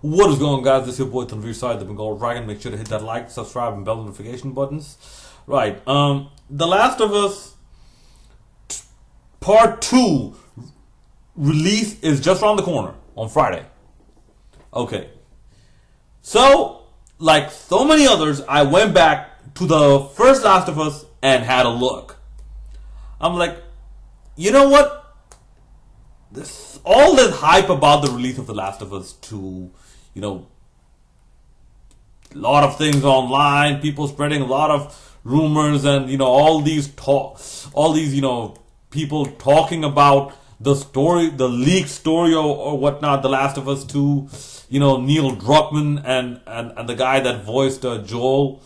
What is going on, guys? This is your boy Tanveer Side, the Bengal Dragon. Make sure to hit that like, subscribe, and bell notification buttons. Right. The Last of Us Part 2 release is just around the corner on Friday. Okay. So, like so many others, I went back to the first Last of Us and had a look. I'm like, you know what? All this hype about the release of The Last of Us 2, a lot of things online, people spreading a lot of rumors, and all these people talking about the story, the leaked story or whatnot, The Last of Us 2, Neil Druckmann and the guy that voiced Joel,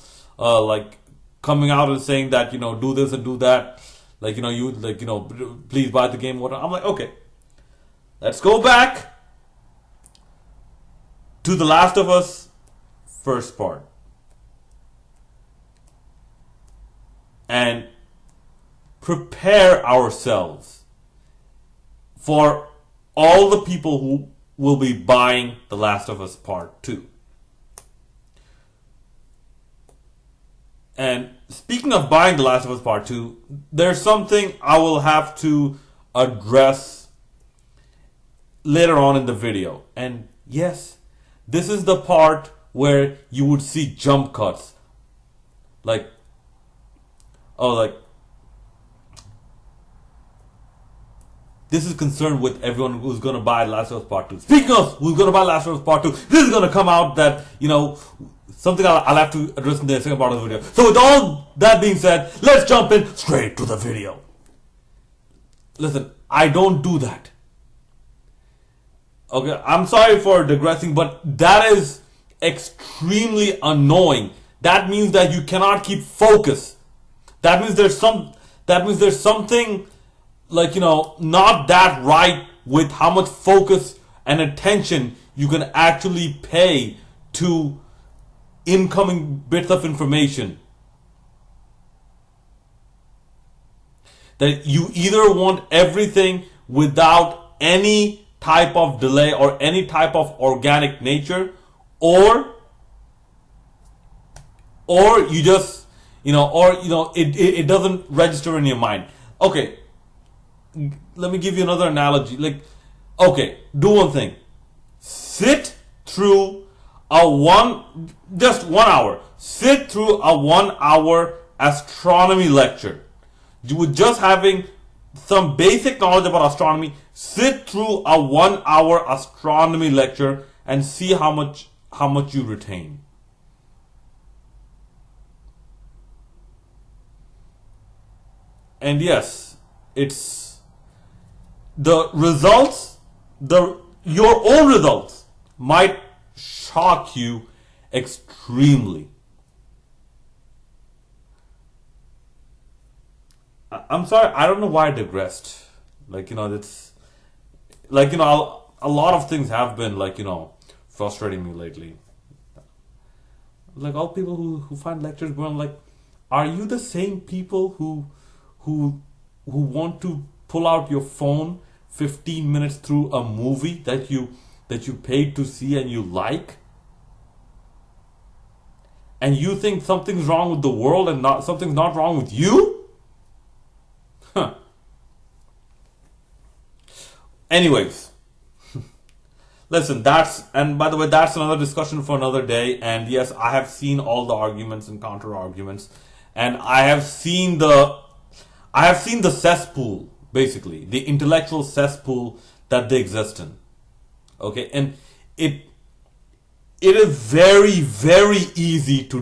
coming out and saying that, do this and do that, please buy the game, whatnot. I'm like, okay, let's go back to The Last of Us first part and prepare ourselves for all the people who will be buying The Last of Us Part 2. And speaking of buying The Last of Us Part 2, there's something I will have to address later on in the video. And yes, this is the part where you would see jump cuts. This is concerned with everyone who's going to buy Last of Us Part 2. Speaking of who's going to buy Last of Us Part 2, this is going to come out that, something I'll have to address in the second part of the video. So with all that being said, let's jump in straight to the video. Listen, I don't do that. Okay, I'm sorry for digressing, but that is extremely annoying. That means that you cannot keep focus. That means there's something not that right with how much focus and attention you can actually pay to incoming bits of information. That you either want everything without any type of delay or any type of organic nature, or you just it doesn't register in your mind. Okay, let me give you another analogy. Do one thing. Sit through just 1 hour. Sit through a 1 hour astronomy lecture. With just having some basic knowledge about astronomy, sit through a 1 hour astronomy lecture and see how much you retain. And yes, it's the results, your own results might shock you extremely. I'm sorry, I don't know why I digressed. It's a lot of things have been frustrating me lately. All people who find lectures going, are you the same people who want to pull out your phone 15 minutes through a movie that you paid to see and you like? And you think something's wrong with the world and something's not wrong with you? Huh. Anyways, listen, and by the way, that's another discussion for another day. And yes, I have seen all the arguments and counter arguments, and I have seen the cesspool, basically the intellectual cesspool that they exist in. Okay, and it is very, very easy to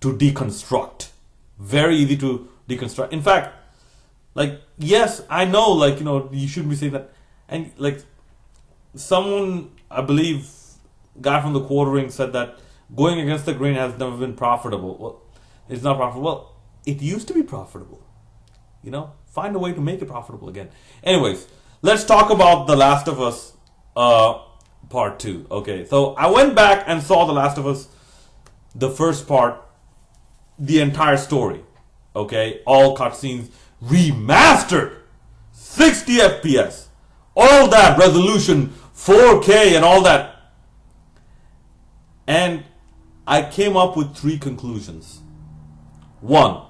deconstruct. Very easy to deconstruct. In fact, yes, I know, you shouldn't be saying that. And, someone, I believe, guy from the Quartering said that going against the grain has never been profitable. Well, it's not profitable. Well, it used to be profitable. Find a way to make it profitable again. Anyways, let's talk about The Last of Us Part 2. Okay, so I went back and saw The Last of Us, the first part, the entire story. Okay, all cutscenes, remastered, 60 FPS, all that resolution, 4K and all that. And I came up with 3 conclusions. 1.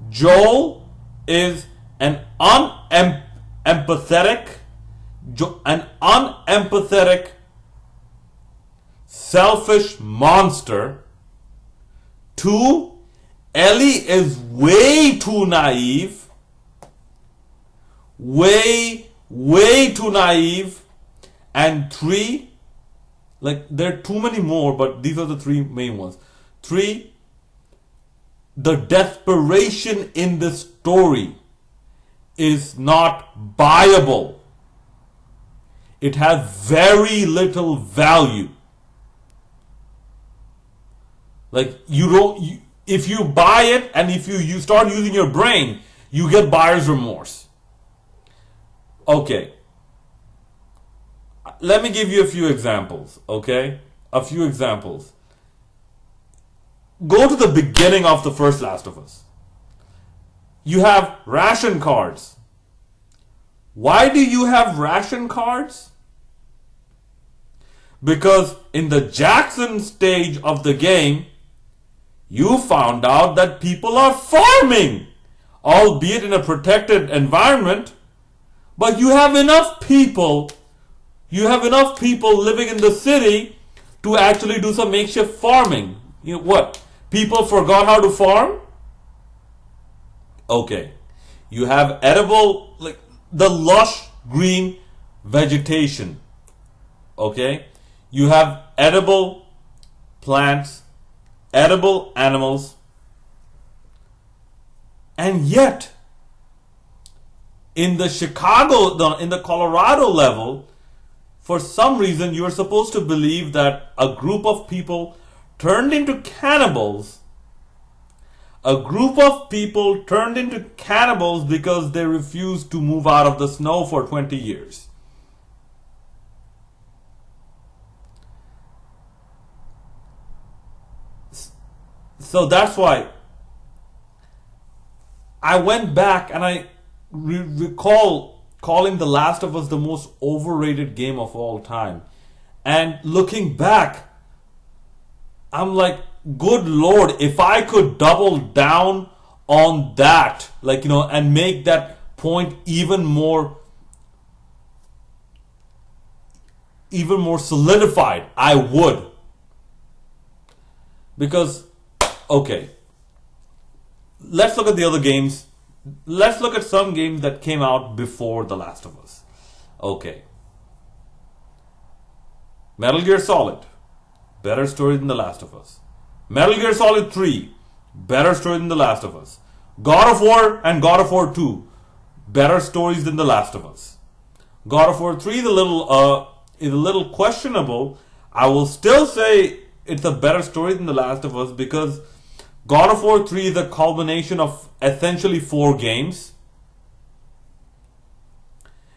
Joel is an unempathetic, selfish monster. 2. Ellie is way too naive. Way too naive. And 3, like there are too many more, but these are the 3 main ones. 3, the desperation in the story is not buyable. It has very little value. Like if you buy it and if you start using your brain, you get buyer's remorse. Okay. Let me give you a few examples, okay? A few examples. Go to the beginning of the first Last of Us. You have ration cards. Why do you have ration cards? Because in the Jackson stage of the game, you found out that people are farming, albeit in a protected environment, but you have enough people living in the city to actually do some makeshift farming. You know what? People forgot how to farm? Okay. You have edible, like the lush green vegetation. Okay? You have edible plants, edible animals, and yet in the Colorado level, for some reason you're supposed to believe that a group of people turned into cannibals. A group of people turned into cannibals because they refused to move out of the snow for 20 years. So that's why I went back and I recall calling The Last of Us the most overrated game of all time. And looking back, I'm like, good Lord, if I could double down on that, and make that point even more solidified, I would. Because, okay, let's look at the other games. Let's look at some games that came out before The Last of Us. Okay. Metal Gear Solid, better story than The Last of Us. Metal Gear Solid 3, better story than The Last of Us. God of War and God of War 2, better stories than The Last of Us. God of War 3 is a little questionable. I will still say it's a better story than The Last of Us because God of War 3 is a culmination of essentially 4 games.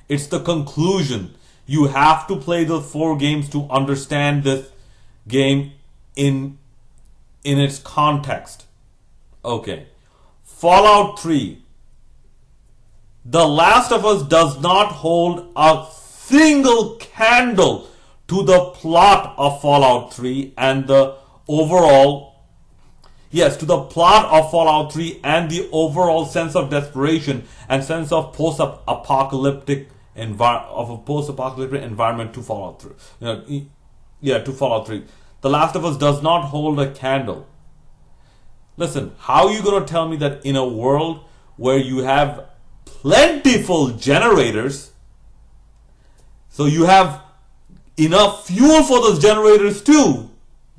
It's the conclusion. You have to play those 4 games to understand this game in its context. Okay. Fallout 3. The Last of Us does not hold a single candle to the plot of Fallout 3 and the overall to the plot of Fallout 3 and the overall sense of desperation and sense of post-apocalyptic environment to Fallout 3. To Fallout 3. The Last of Us does not hold a candle. Listen, how are you going to tell me that in a world where you have plentiful generators, so you have enough fuel for those generators too,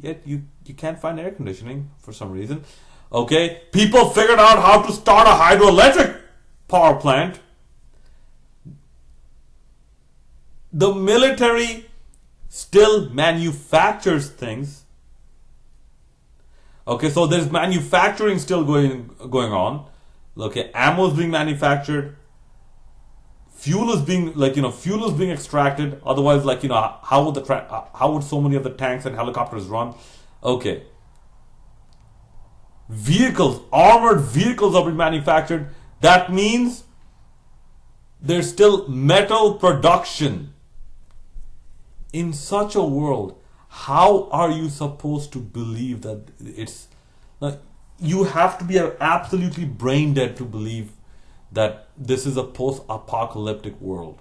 yet you can't find air conditioning for some reason. Okay, people figured out how to start a hydroelectric power plant. The military still manufactures things. Okay, so there's manufacturing still going on. Okay, ammo is being manufactured. Fuel is being extracted. Otherwise, how would so many of the tanks and helicopters run? Okay. Armored vehicles are being manufactured. That means there's still metal production. In such a world, How are you supposed to believe that it's like, you have to be absolutely brain dead to believe that this is a post-apocalyptic world.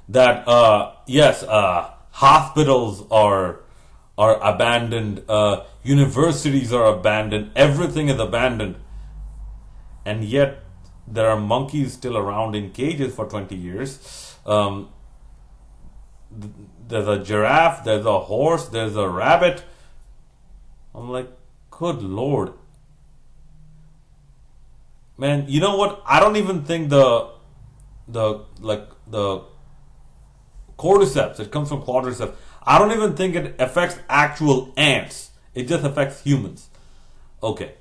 That yes, hospitals are abandoned, universities are abandoned, everything is abandoned, and yet there are monkeys still around in cages for 20 years. There's a giraffe, there's a horse, there's a rabbit. I'm like, good lord. Man, you know what? I don't even think the cordyceps, it comes from quadriceps. I don't even think it affects actual ants. It just affects humans. Okay.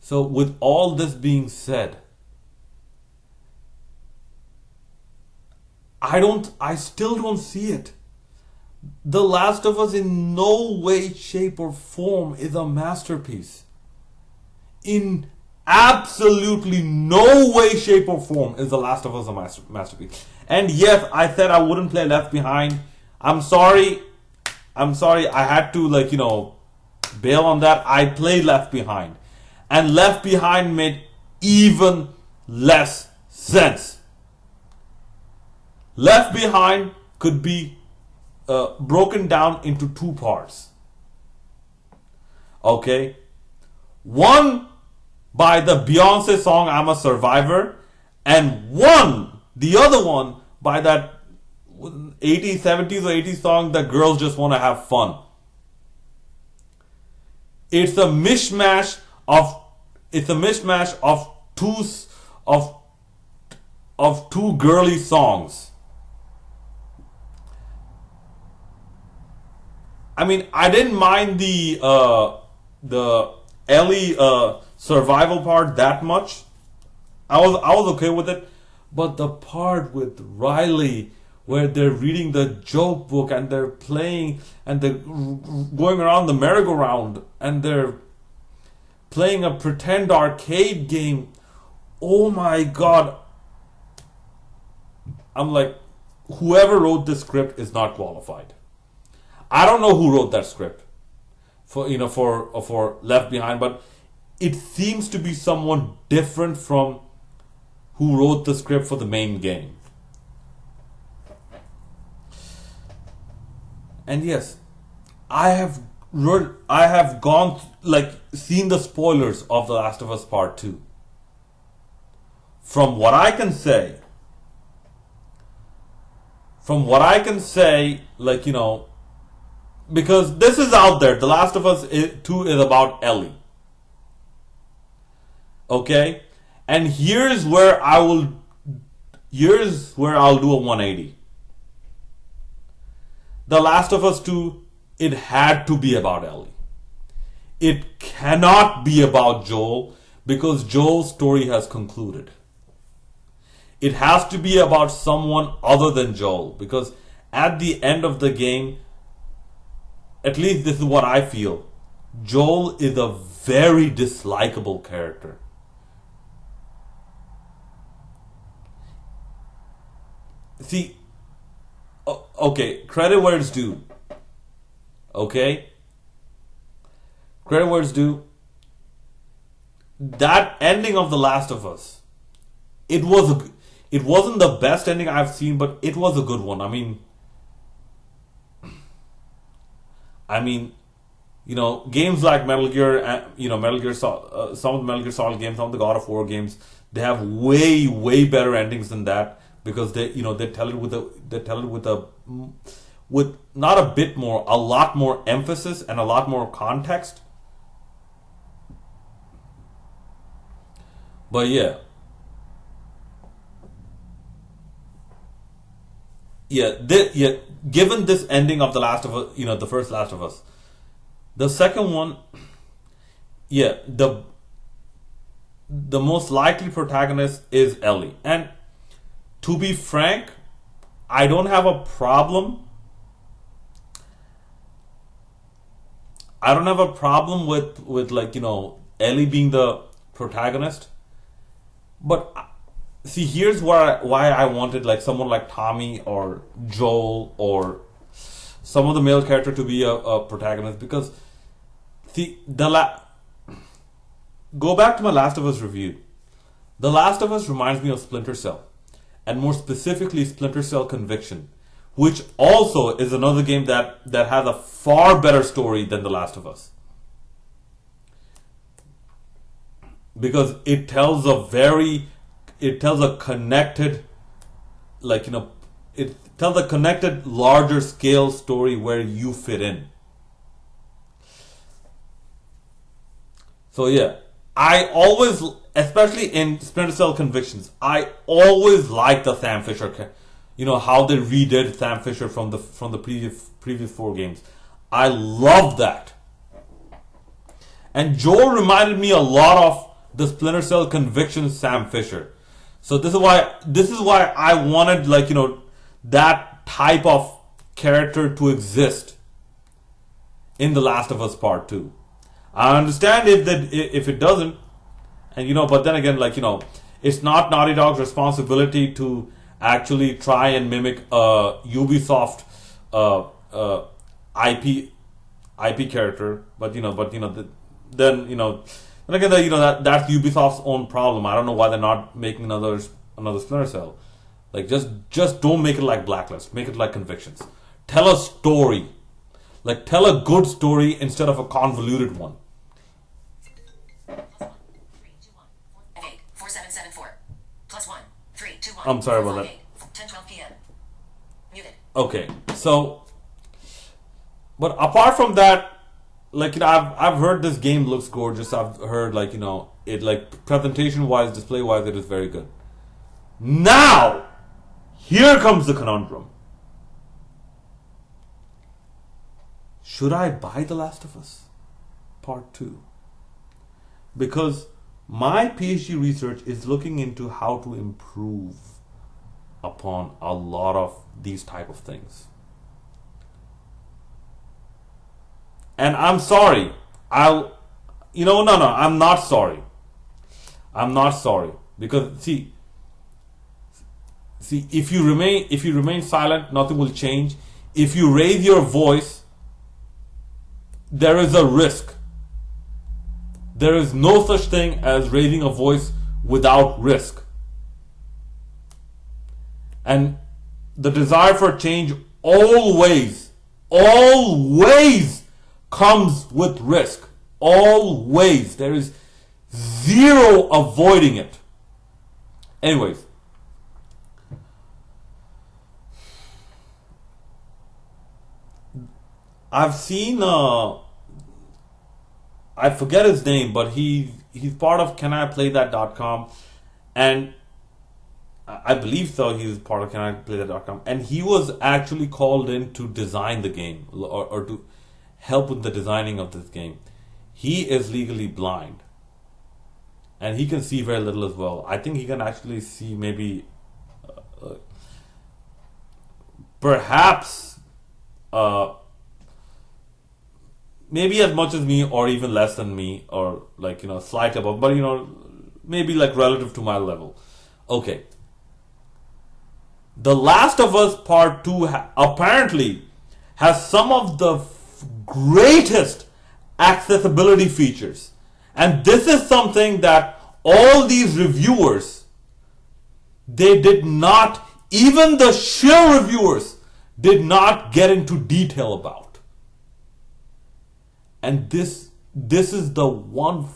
So with all this being said, I still don't see it. The Last of Us in no way, shape, or form is a masterpiece. In absolutely no way, shape, or form is The Last of Us a masterpiece. And yes, I said I wouldn't play Left Behind. I'm sorry. I had to bail on that. I played Left Behind. And Left Behind made even less sense. Left Behind could be broken down into two parts. Okay? One by the Beyonce song I'm a Survivor, and the other one by that 80s, 70s or 80s song that girls just want to have fun. It's a mishmash of two girly songs. I mean, I didn't mind the Ellie survival part that much. I was okay with it, but the part with Riley where they're reading the joke book and they're playing and they're going around the merry-go-round and they're playing a pretend arcade game. Oh my god. I'm like, whoever wrote this script is not qualified. I don't know who wrote that script for Left Behind, but it seems to be someone different from who wrote the script for the main game. And yes, I have seen the spoilers of The Last of Us Part 2. From what I can say, because this is out there, The Last of Us 2 is about Ellie. Okay? And here's where I'll do a 180. The Last of Us 2, it had to be about Ellie. It cannot be about Joel because Joel's story has concluded. It has to be about someone other than Joel because at the end of the game, at least this is what I feel, Joel is a very dislikable character. See, okay, credit where it's due. Okay? Credit where it's due. That ending of The Last of Us, it wasn't the best ending I've seen, but it was a good one. I mean, games like Metal Gear, Metal Gear Solid, some of the Metal Gear Solid games, some of the God of War games, they have way, way better endings than that because they tell it with not a bit more, a lot more emphasis and a lot more context. But yeah. Given this ending of The Last of Us, the first Last of Us, the second one, the most likely protagonist is Ellie. And to be frank, I don't have a problem. I don't have a problem with Ellie being the protagonist, but see, here's why I wanted like someone like Tommy or Joel or some of the male character to be a protagonist, because see go back to my Last of Us review. The Last of Us reminds me of Splinter Cell, and more specifically Splinter Cell Conviction, which also is another game that has a far better story than The Last of Us, because it tells a connected, like, it tells a connected larger scale story where you fit in. So yeah, I always, especially in Splinter Cell Convictions, I always liked the Sam Fisher, how they redid Sam Fisher from the previous four games. I love that. And Joel reminded me a lot of the Splinter Cell Convictions Sam Fisher. So this is why I wanted, like, that type of character to exist in The Last of Us Part 2. I understand if it doesn't, and but then again, like, it's not Naughty Dog's responsibility to actually try and mimic Ubisoft IP character, but then again, that's Ubisoft's own problem. I don't know why they're not making another Splinter Cell. Like, just don't make it like Blacklist. Make it like Convictions. Tell a story. Like, tell a good story instead of a convoluted one. I'm sorry about that. 10:12 p.m. Muted. Okay, so, but apart from that, like, I've heard this game looks gorgeous. I've heard, like, it, like, presentation wise, display wise, it is very good. Now, here comes the conundrum. Should I buy The Last of Us Part 2? Because my PhD research is looking into how to improve upon a lot of these type of things. And I'm sorry. I'm not sorry. I'm not sorry. Because see, if you remain silent, nothing will change. If you raise your voice, there is a risk. There is no such thing as raising a voice without risk. And the desire for change always comes with risk. Always. There is zero avoiding it. Anyways. I've seen I forget his name, but he's part of caniplaythat.com, and I believe so. He's part of caniplaythat.com, and he was actually called in to design the game or to help with the designing of this game. He is legally blind, and he can see very little as well. I think he can actually see maybe, perhaps, maybe as much as me, or even less than me, or like, slight above, but maybe like relative to my level. Okay. The Last of Us Part 2 apparently has some of the greatest accessibility features. And this is something that all these reviewers, they did not, even the shill reviewers, did not get into detail about. And this is the one,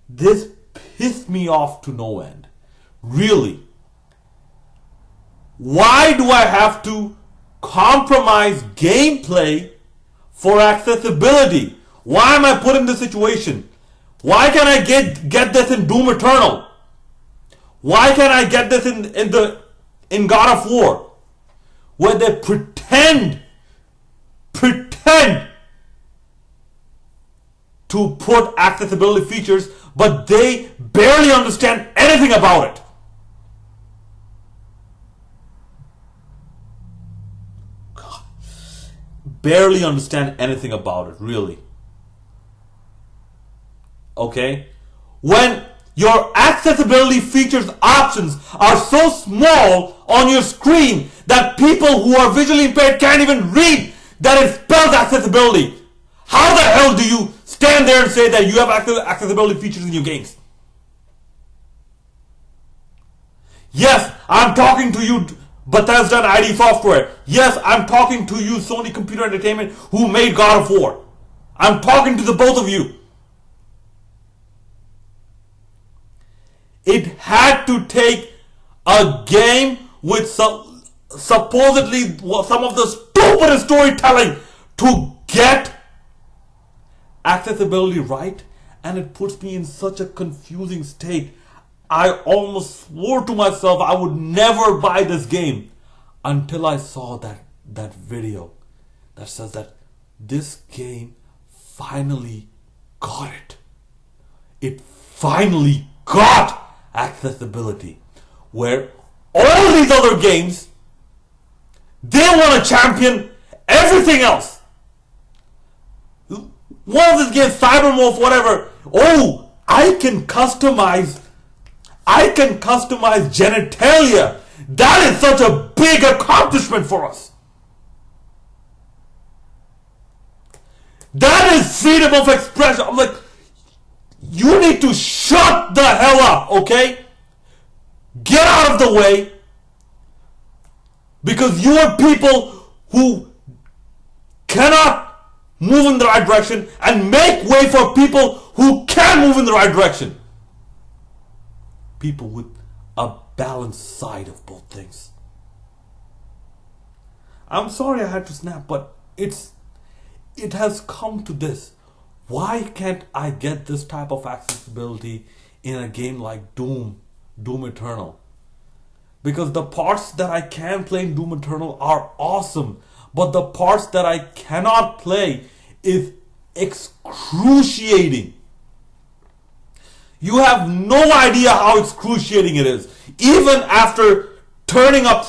this pissed me off to no end. Really. Why do I have to compromise gameplay for accessibility? Why am I put in this situation? Why can't I get this in Doom Eternal? Why can't I get this in God of War? Where they pretend to put accessibility features, but they barely understand anything about it. God. Barely understand anything about it, really. Okay? When your accessibility features options are so small on your screen that people who are visually impaired can't even read that it spells accessibility. How the hell do you stand there and say that you have accessibility features in your games? Yes, I'm talking to you, Bethesda and ID Software. Yes, I'm talking to you, Sony Computer Entertainment, who made God of War. I'm talking to the both of you. It had to take a game with supposedly some of the stupidest storytelling to get accessibility right, and it puts me in such a confusing state. I almost swore to myself I would never buy this game until I saw that video that says that this game finally got it. It finally got accessibility, where all these other games, they want to champion everything else. One of these games, Cybermorph, whatever. Oh, I can customize genitalia. That is such a big accomplishment for us. That is freedom of expression. I'm like, you need to shut the hell up, okay? Get out of the way, because you are people who cannot move in the right direction, and make way for people who can move in the right direction. People with a balanced side of both things. I'm sorry I had to snap, but it has come to this. Why can't I get this type of accessibility in a game like Doom Eternal? Because the parts that I can play in Doom Eternal are awesome, but the parts that I cannot play is excruciating. You have no idea how excruciating it is. Even after turning up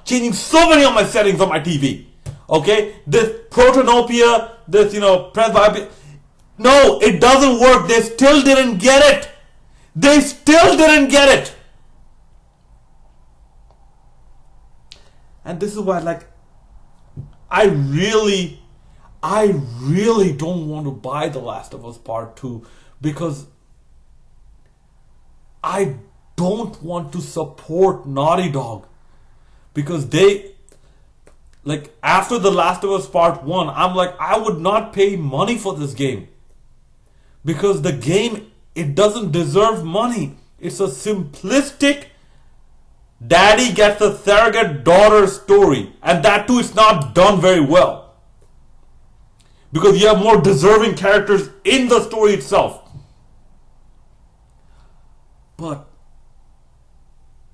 changing so many of my settings on my TV. Okay? This Protonopia, this, Presbyopia. No, it doesn't work. They still didn't get it. They still didn't get it. And this is why, I really don't want to buy The Last of Us Part 2, because I don't want to support Naughty Dog, because they, after The Last of Us Part 1, I'm like, I would not pay money for this game, because the game, it doesn't deserve money. It's a simplistic daddy gets a surrogate daughter story, and that too is not done very well, because you have more deserving characters in the story itself. But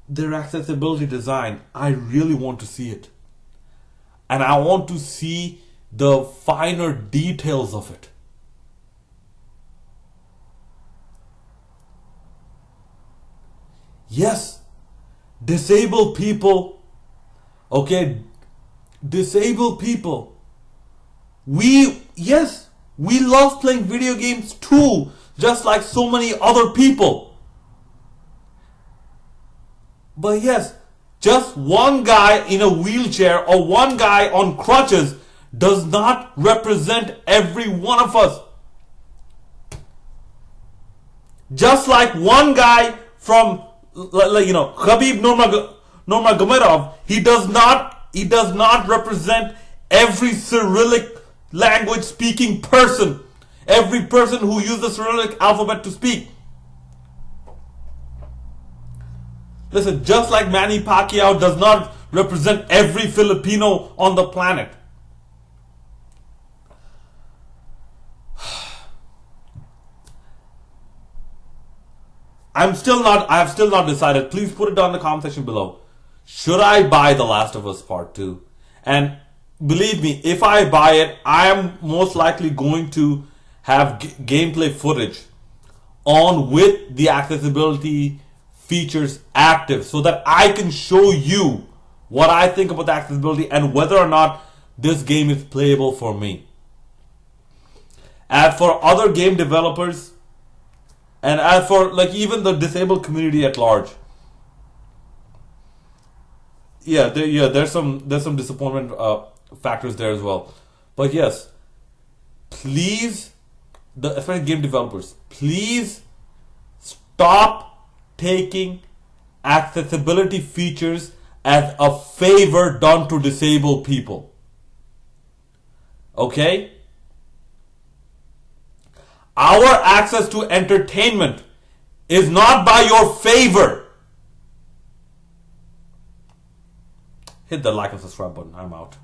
their accessibility design, I really want to see it. And I want to see the finer details of it. Yes, disabled people, we love playing video games too, just like so many other people. But yes, just one guy in a wheelchair or one guy on crutches does not represent every one of us. Just like one guy from, Khabib Nurmagomedov, he does not represent every Cyrillic language speaking person, every person who uses the Cyrillic alphabet to speak. Listen, just like Manny Pacquiao does not represent every Filipino on the planet. I have still not decided. Please put it down in the comment section below. Should I buy The Last of Us Part 2? And believe me, if I buy it, I am most likely going to have gameplay footage on with the accessibility features active, so that I can show you what I think about the accessibility and whether or not this game is playable for me. As for other game developers, And as for like even the disabled community at large, there's some disappointment factors there as well. But yes, please, especially game developers, please stop taking accessibility features as a favor done to disabled people. Okay? Our access to entertainment is not by your favor. Hit the like and subscribe button. I'm out.